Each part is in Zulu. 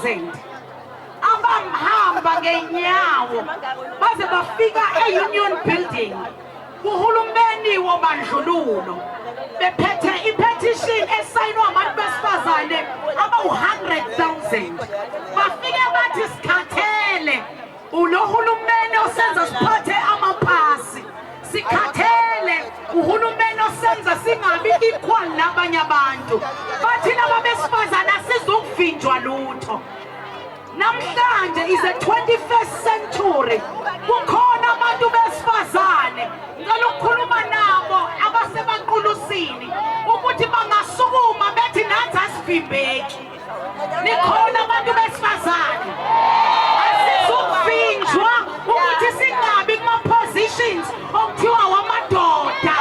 100,000 abahamba ngenyawo baze bafika e-Union Building uhulumeni wobandlululo bephethe i-petition esayinwa abantu besifazane aba-100,000 bafike bathi sikhathele ulohulumeni osenza siphathe amapasi sikhathele uhulumeni osenza singabi equal nabanye abantu bathina babesifazane asizukuvinjwa lutho. Namhlanje is the 21st century. Kukhona abantu besifazane ngicela ukukhuluma nabo abasebanqulusini ukuthi bangasukuma bethi nathi asivimbeki. Nikhona abantu besifazane asizukuvinjwa ukuthi singabi kuma-positions okuthiwa wamadoda.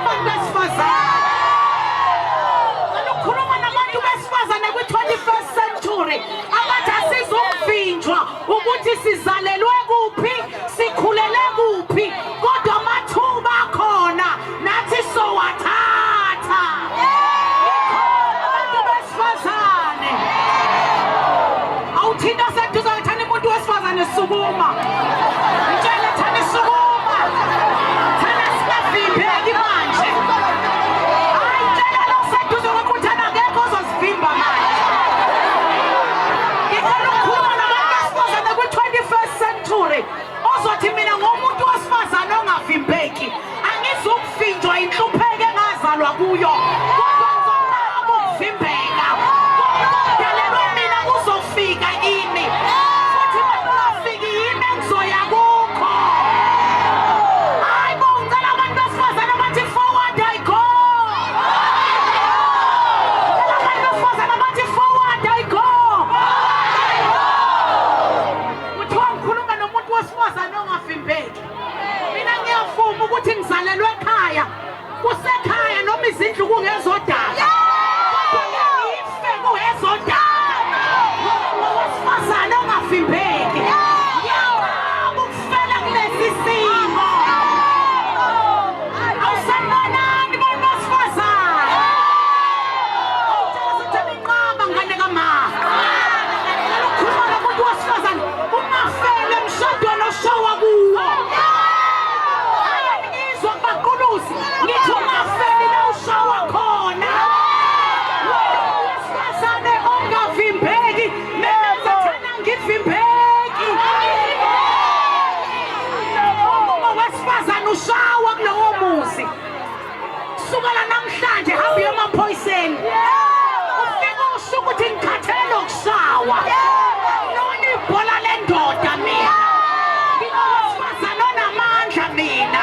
Abantu besifazane ngicela ukukhuluma nabantu besifazane kwi-21st century abathi asizukuvinjwa ukuthi sizalelwe kuphi sikhulele kuphi kodwa amathuba akhona nathi sowathatha. Abantu besifazane awuthinta seduze thani umuntu wesifazane sukuma ngitshele thani sukuma thana singavimbeki manje. Hayi tshela lo seduze ukuthi akekho ozosivimba manje. Ozothi mina ngomuntu wesifazane ongavimbeki angizukuvinjwa inhlupheko engazalwa kuyo kodwa ngizonqaba ukuvimbeka kodwa mina kuzofika ini futhi makungafiki yimi engizoya kukho. Hayi bo ngicela abantu besifazane abathi forward I go. Ngicela abantu besifazane abathi forward I go. Wesifazane ongavimbeki mina ngiyavuma ukuthi ngizalelwe ekhaya kusekhaya noma izindlu kungezodala kodwa ngife kungezodala wesifazane ongavimbeki ngiyaqaba ukufela kulesi simo. Awusanonani bantu besifazane awutshela ukuthi niqaba ngane kama ukukhuluma nomuntu wesifazane ungafele emshadweni oshawa kuwo. Ayangizwa baqulusi ngithi ungafeli la ushawa khona. Wesifazane ongavimbeki mina ngithanda ngivimbeki. Uma wesifazane ushawa kulowo muzi sukela namhlanje hamba uye emaphoyiseni ufike usho ukuthi ngikhathele ukushawa nona ibhola lendoda mina ngingowesifazane onamandla mina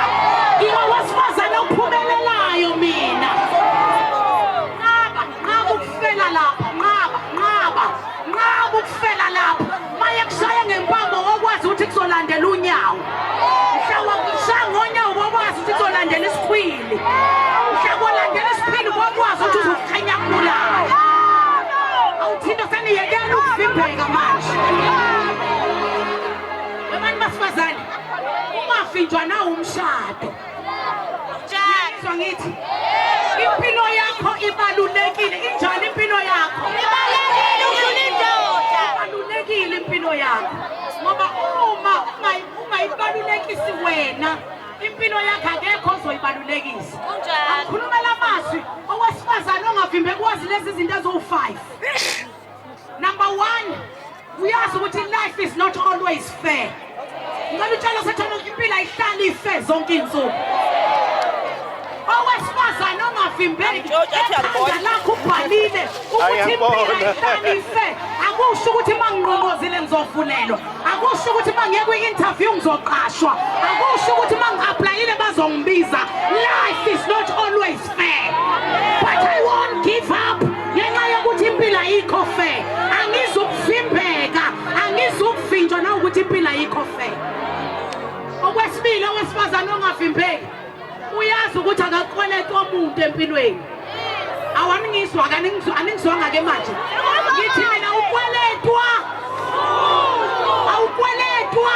ngingowesifazane ophumelelayo mina. Nqaba ukufela lapha nqaba ukufela lapha maye kushaya ngempambo wokwazi ukuthi kuzolandela unyawo mhlawumbe ngonyawo wokwazi ukuthi kuzolandela isikhwili mhlawumbe isikhwili wokwazi ukuthi uzokukhanya kubulayo. Awuthinta seniyekela ukuvimbeka manje. Abantu besifazane ungavinjwa nawo umshado. Ngizwa ngithi impilo yakho ibalulekile. Injani impilo yakho? Ibalulekile udlula indoda. Ibalulekile impilo yakho ngoba uma ungayibalulekisi wena impilo yakho akekho ozoyibalulekisa. Ngikhulumela amazwi owesifazane ongavimbeki wazi lezi zinto ezo-5. Number 1, uyazi ukuthi life is not always fair. Ngicela utshela sethana impilo ayihlali ife zonke insuku. Owesifazane ongavimbeki ekhanda lakho ubhalile ukuthi impilo ayihlali ife. Akusho ukuthi mangingqongozile ngizofulelwa. Akusho ukuthi mangiye kwi-interview ngizoqashwa. Akusho ukuthi mangi-applyile bazongibiza. Life is not always fair. But I won't give up. Ngenxa yokuthi impilo ayikho fair. Angizukuvimbeka, angizukuvinjwa na ukuthi impilo ayikho fair. Okwesibili owesifazane ongavimbeki uyazi ukuthi akakweleta umuntu empilweni. Awangizwa aningizwanga ke manje. Ngithi mina ukweletwa. Awukweletwa.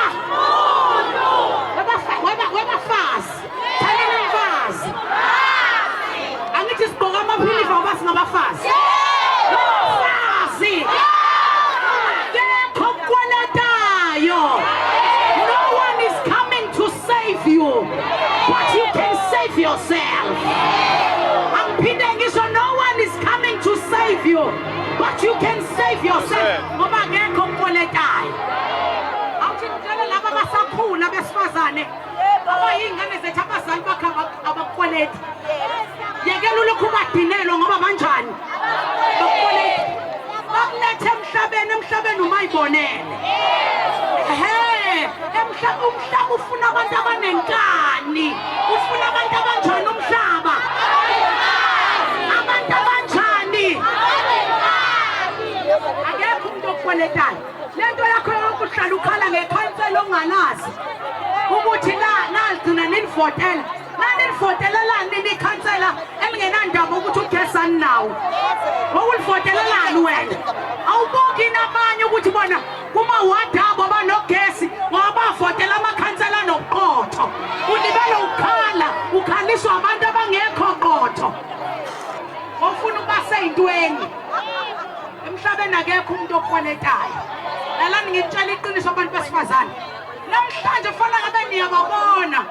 Webafazi. Thalela mfazi. Angithi sigqoka amaphilifa ngoba singabafazi. Abafazi. yourself. So no one is coming to save you, but you can save yourself. Ngoba ngekho okukoletayo. Awuthi ngitshela laba basakhula besifazane abayingane zethu abazali bakhe abakoleta. Yekela ulokhu ubadinelwa ngoba kanjani? Bakoleta. Bakulethe emhlabeni umayibonele. Umhlaba ufuna abantu abanenkani. Ufuna abantu abanjani umhlaba? Abantu abanjani? Akekho umuntu okweletayo. Lento yakho yokuhlala ukhala ngekhansela ongalazi. Ukuthi nalgcina ninifotela. Nanifotela la nikhansela elingenandaba ukuthi ugesani nawo. Ngokulifotela lani wena? Awubuki nabanye ukuthi bona kuma wadabo abanogesi ngoba bafotela amakhansela noqotho. Ulibele ukhaliswa abantu abangekho qotho. Ofuna ubaseyintweni. Emhlabeni akekho umuntu okweletayo. Lalani ngitshela iqiniso abantu besifazane. Namhlanje fanele ngabe niyababona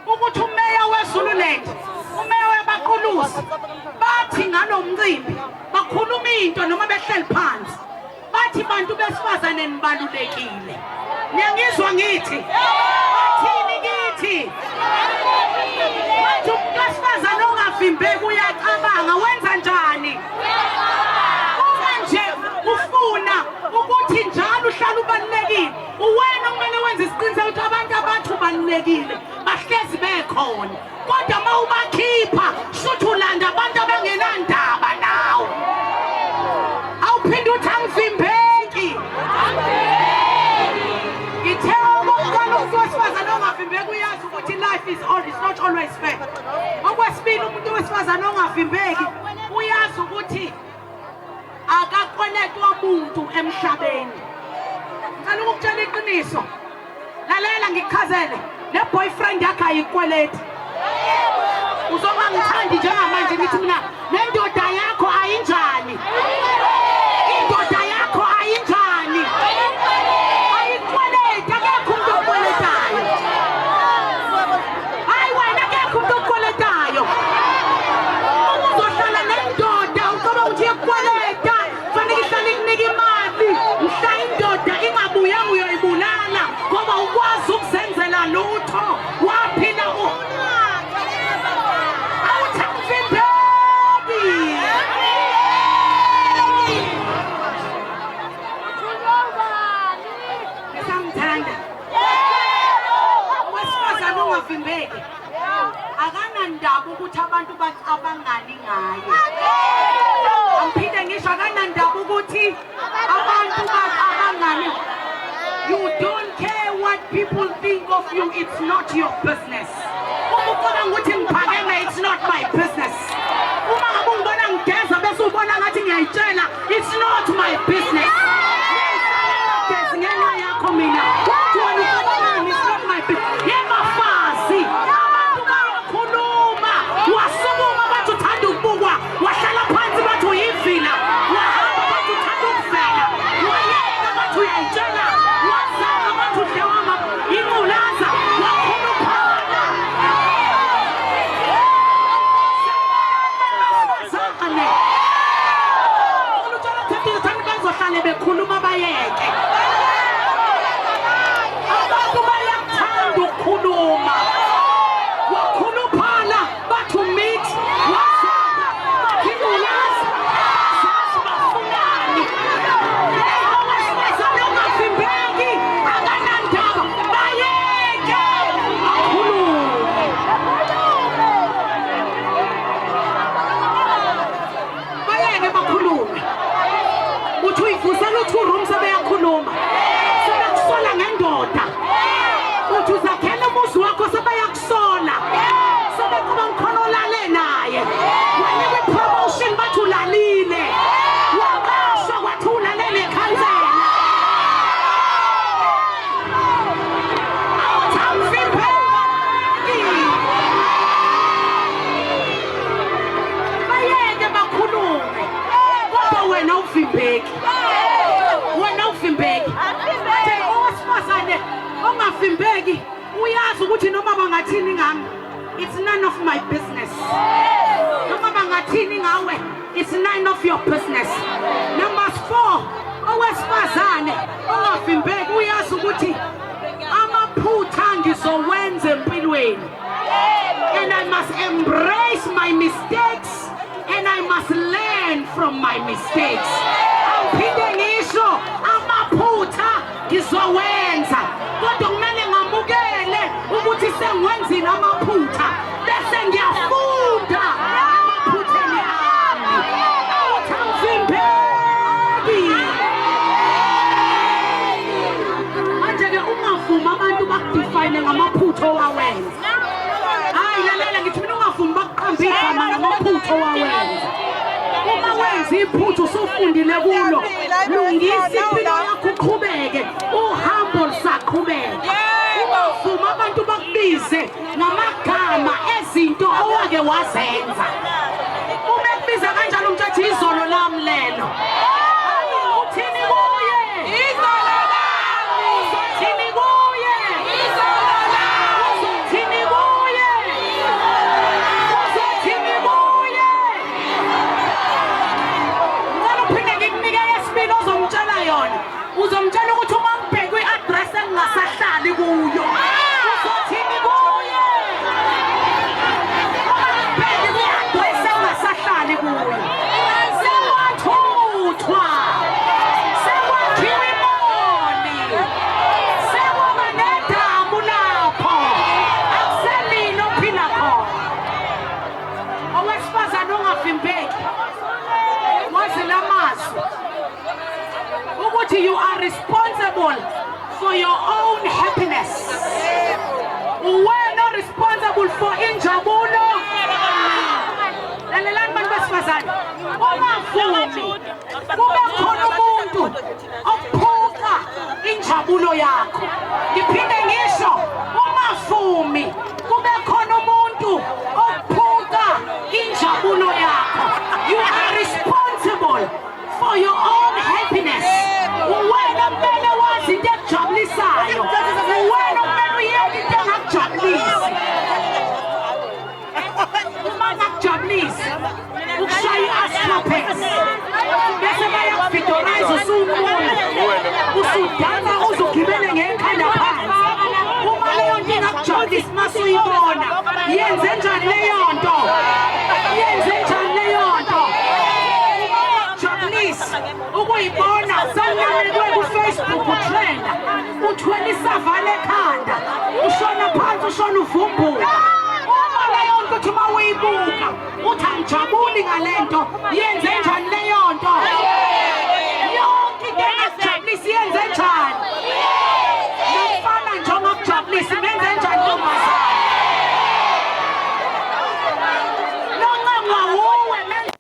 ukuthi umeya weZululand, umeya webaqulusi bathi nganomcimbi bakhuluma into noma behleli phansi. Bathi bantu besifazane nibalulekile. Niyangizwa ngithi? Bathini kithi? Bathi umuntu wesifazane ongavimbeki uyacabanga wenza njani? Uma nje ufuna ukuthi njalo uhlala ubalulekile, uwena kumele wenze isiqiniseko ukuthi abantu abathi ubalulekile bahlezi bekhona. Kodwa uma ubakhipha shothi ulanda abantu abangenandaba nawe. Awuphinde uthi angivimbeki. Ngithe okokuqala umuntu wesifazane ongavimbeki uyazi ukuthi life is not always fair. Okwesibili umuntu wesifazane ongavimbeki uyazi ukuthi akakoletwa umuntu emhlabeni. Ngicela ukutshela iqiniso. Lalela ngichazele. Le boyfriend yakhe ayikweleti. Uzoba ngithandi njengamanje ngithi mina nendoda yakho ayinjani? Indoda yakho ayinjani? Ayikweleti, akekho umuntu okweletayo. Hayi wena akekho umuntu okweletayo. Uzohlala nendoda uzoba uthi uyakweleta. Fanele ihlale ikunika imali. Mhla indoda ingabuya uyoyibulala ngoba ukwazi ukuzenzela lutho. Waphila Vimbeki akanandaba ukuthi abantu abangani ngaye. Angiphinde ngisho akanandaba ukuthi abantu abangani. You don't care what people think of you. It's not your business. Uma ucabanga ukuthi ngiphakeme, it's not my business. Uma ngabe ungibona ngigeza bese ubona ngathi ngiyayitshela, it's not my business. Ngenxa yakho mina it's not my business. Yemafazi abantu bayakhuluma wasukuma bathi uthanda ukubukwa wahlala phansi bathi uyivila wahamba bathi uthanda ukuvela wayeka bathi uyayitshela wazama bathi udlewama ingulaza wakhuluphala zane oluthola thethile thani bazohlale bekhuluma bayeke. Abantu bayakuthanda ukukhuluma wakhuluphala bathi umithi wazama bathi ingulaza zazi bafunani. Owesifazane ongavimbeki akanandaba bayeke bakhulume. Bayeke bakhulume. Uthi uyivusela uthi uroom sebeyakhuluma. Sebekusola ngendoda. Uthi uzakhela umuzi wakho sebeyakusola. Sebekuba ngikhona olale naye. Wanikwa ipromotion bathi ulalile. Waqashwa kwathi ulalele ekhansela. Awuthi angivimbeki. Bayeke bakhulume. Kodwa wena uvimbeki. Wena uvimbeki. Owesifazane ongavimbeki uyazi ukuthi noma bangathini ngami it's none of my business. Noma bangathini ngawe, it's none of your business. Number 4, owesifazane ongavimbeki uyazi ukuthi amaphutha ngizowenza empilweni. And I must embrace my mistakes and I must learn from my mistakes. Awuphinde ngisho amaphutha ngizowenza kodwa kumele ngamukele ukuthi sengwenzile amaphutha bese ngiyafunda amaphutheni ami. Awuthamvimbeki. Manje-ke ungavuma abantu bakudefine ngamaphutha owawenza. Lalela ngithi mina ungavumi bakuqambe igama ngamaphutha owawenza. Uma wenza iphutha usufundile kulo, lungisa impilo yakho uqhubeke, uhambo lusaqhubeka. Ungavumi abantu bakubize ngamagama ezinto owake wazenza. Uma ekubiza kanjalo umthatha izolo lami lelo. Uthini kuye? Izolo lami. Uthini kuye? Izolo lami. Uthini kuye? Uthini kuye? Ngicela uphinde ngikunikele yesibili ozomtshela yona. Uzomtshela ukuthi uma ngibheke i-address engingasahlali kuyo. Uthini kuye? Ngibheke i-address engingasahlali kuyo. Sekwathuthwa. Sekwakhiwa imoli. Sekwaba nedamu lapho. Akusemina ophila khona. Owesifazane ongavimbeki. Wazi lamazwi. Ukuthi you are responsible for your own happiness. We're not responsible for injabulo. Lalelani bantu besifazane. Ungavumi kube khona umuntu ophuka injabulo yakho. Ngiphinde ngisho ungavumi kube khona umuntu ophuka injabulo yakho. You are responsible for your own happiness. Wena kumele wazi into ekujabulisayo. Wena kumele uyenze into engakujabulisi. Uma ngakujabulisi ukushaya i-astrapex bese bayakufidorize usumumuntu usudansa uzugibele ngekhanda phansi. Uma leyo nto ingakujabulisi masuyibona yenze njani leyo nto? Yenze njani leyo nto? Ukuyibona sanamekwe ku-Facebook utrenda uthwele isavale ekhanda ushona phansi ushona uvumbuka. Uma leyo nto uthi uma uyibuka uthi angijabuli ngale nto yenze njani leyo nto? Yonke into engakujabulisi yenze njani? Nomfana nje ongakujabulisi menze njani ntombazane? Noncenga wuwe menze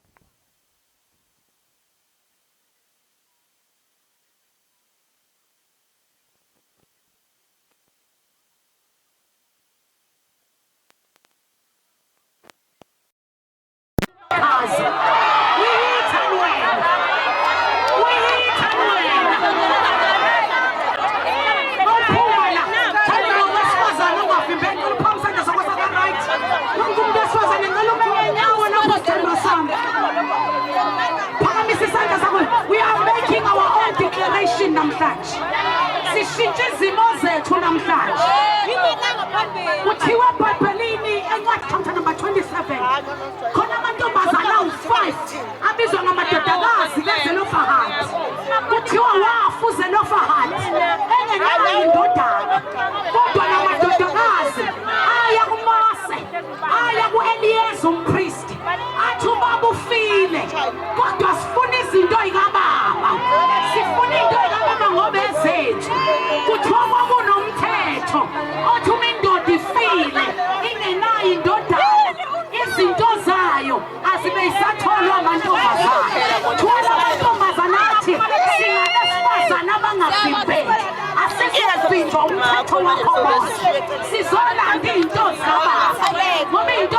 we are making our own declaration namhlanje. Sishintshe izimo zethu namhlanje. Kuthiwa eBhayibhelini encwadi chapter number 27 khona amantombazana awu-5 abizwa ngamadodakazi kaZelofehadi. Kuthiwa wafa uZelofehadi engenayo indodana, kodwa la madodakazi aya kuMose, aya ku-Eliyeza umpristi athi ubaba ufile kodwa sifuna izinto zikababa, sifuna into zikababa ngoba ezethu. Kuthiwa kwakunomthetho othi uma indoda ifile ingenayo indodana izinto zayo azibe yisatholwa amantombazane. Thola amantombazane athi sinabesifazane abangavimbeki asizobhinjwa umthetho wakho wonke, sizolanda iy'nto zikababa ngoba into